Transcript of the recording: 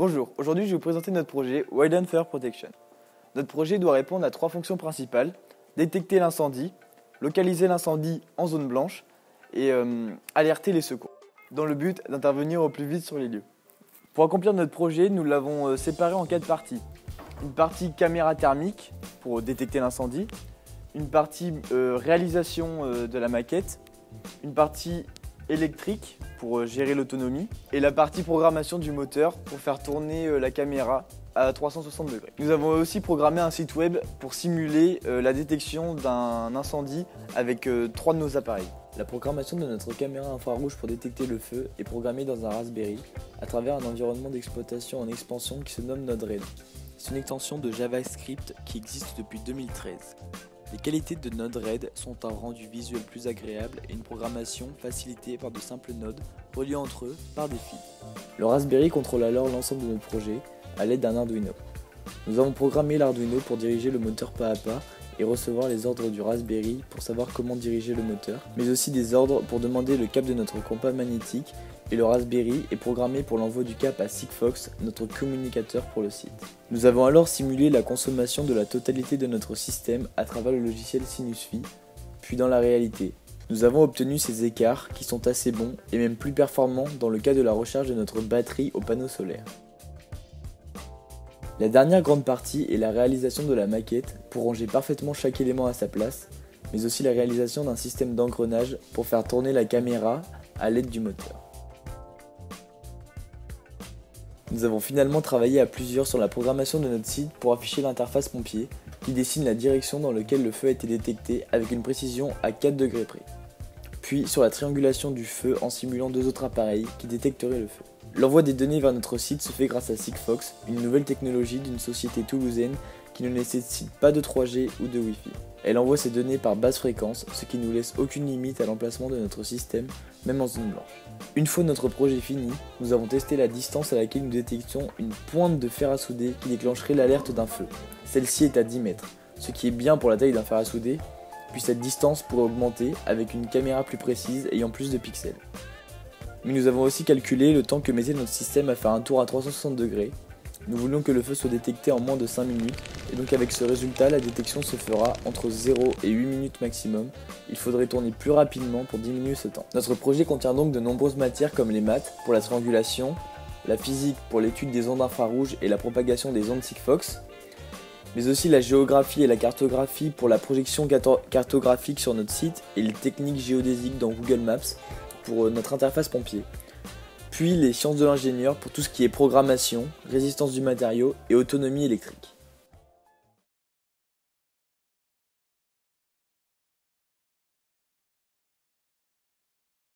Bonjour, aujourd'hui je vais vous présenter notre projet Widen Fire Protection. Notre projet doit répondre à trois fonctions principales: détecter l'incendie, localiser l'incendie en zone blanche et alerter les secours, dans le but d'intervenir au plus vite sur les lieux. Pour accomplir notre projet, nous l'avons séparé en 4 parties. Une partie caméra thermique pour détecter l'incendie, une partie réalisation de la maquette, une partie électrique pour gérer l'autonomie et la partie programmation du moteur pour faire tourner la caméra à 360 degrés. Nous avons aussi programmé un site web pour simuler la détection d'un incendie avec 3 de nos appareils. La programmation de notre caméra infrarouge pour détecter le feu est programmée dans un Raspberry à travers un environnement d'exploitation en expansion qui se nomme Node-RED. C'est une extension de JavaScript qui existe depuis 2013. Les qualités de Node-RED sont un rendu visuel plus agréable et une programmation facilitée par de simples nodes reliés entre eux par des fils. Le Raspberry contrôle alors l'ensemble de notre projet à l'aide d'un Arduino. Nous avons programmé l'Arduino pour diriger le moteur pas à pas et recevoir les ordres du Raspberry pour savoir comment diriger le moteur, mais aussi des ordres pour demander le cap de notre compas magnétique, et le Raspberry est programmé pour l'envoi du cap à Sigfox, notre communicateur pour le site. Nous avons alors simulé la consommation de la totalité de notre système à travers le logiciel SinusFi, puis dans la réalité. Nous avons obtenu ces écarts qui sont assez bons et même plus performants dans le cas de la recharge de notre batterie au panneau solaire. La dernière grande partie est la réalisation de la maquette pour ranger parfaitement chaque élément à sa place, mais aussi la réalisation d'un système d'engrenage pour faire tourner la caméra à l'aide du moteur. Nous avons finalement travaillé à plusieurs sur la programmation de notre site pour afficher l'interface pompier qui dessine la direction dans laquelle le feu a été détecté avec une précision à 4 degrés près. Puis sur la triangulation du feu en simulant 2 autres appareils qui détecteraient le feu. L'envoi des données vers notre site se fait grâce à Sigfox, une nouvelle technologie d'une société toulousaine qui ne nécessite pas de 3G ou de Wi-Fi. Elle envoie ces données par basse fréquence, ce qui nous laisse aucune limite à l'emplacement de notre système, même en zone blanche. Une fois notre projet fini, nous avons testé la distance à laquelle nous détections une pointe de fer à souder qui déclencherait l'alerte d'un feu. Celle-ci est à 10 mètres, ce qui est bien pour la taille d'un fer à souder, puis cette distance pourrait augmenter avec une caméra plus précise ayant plus de pixels. Mais nous avons aussi calculé le temps que mettait notre système à faire un tour à 360 degrés. Nous voulions que le feu soit détecté en moins de 5 minutes, et donc avec ce résultat, la détection se fera entre 0 et 8 minutes maximum. Il faudrait tourner plus rapidement pour diminuer ce temps. Notre projet contient donc de nombreuses matières comme les maths pour la triangulation, la physique pour l'étude des ondes infrarouges et la propagation des ondes Sigfox, mais aussi la géographie et la cartographie pour la projection cartographique sur notre site et les techniques géodésiques dans Google Maps pour notre interface pompier. Puis les sciences de l'ingénieur pour tout ce qui est programmation, résistance du matériau et autonomie électrique.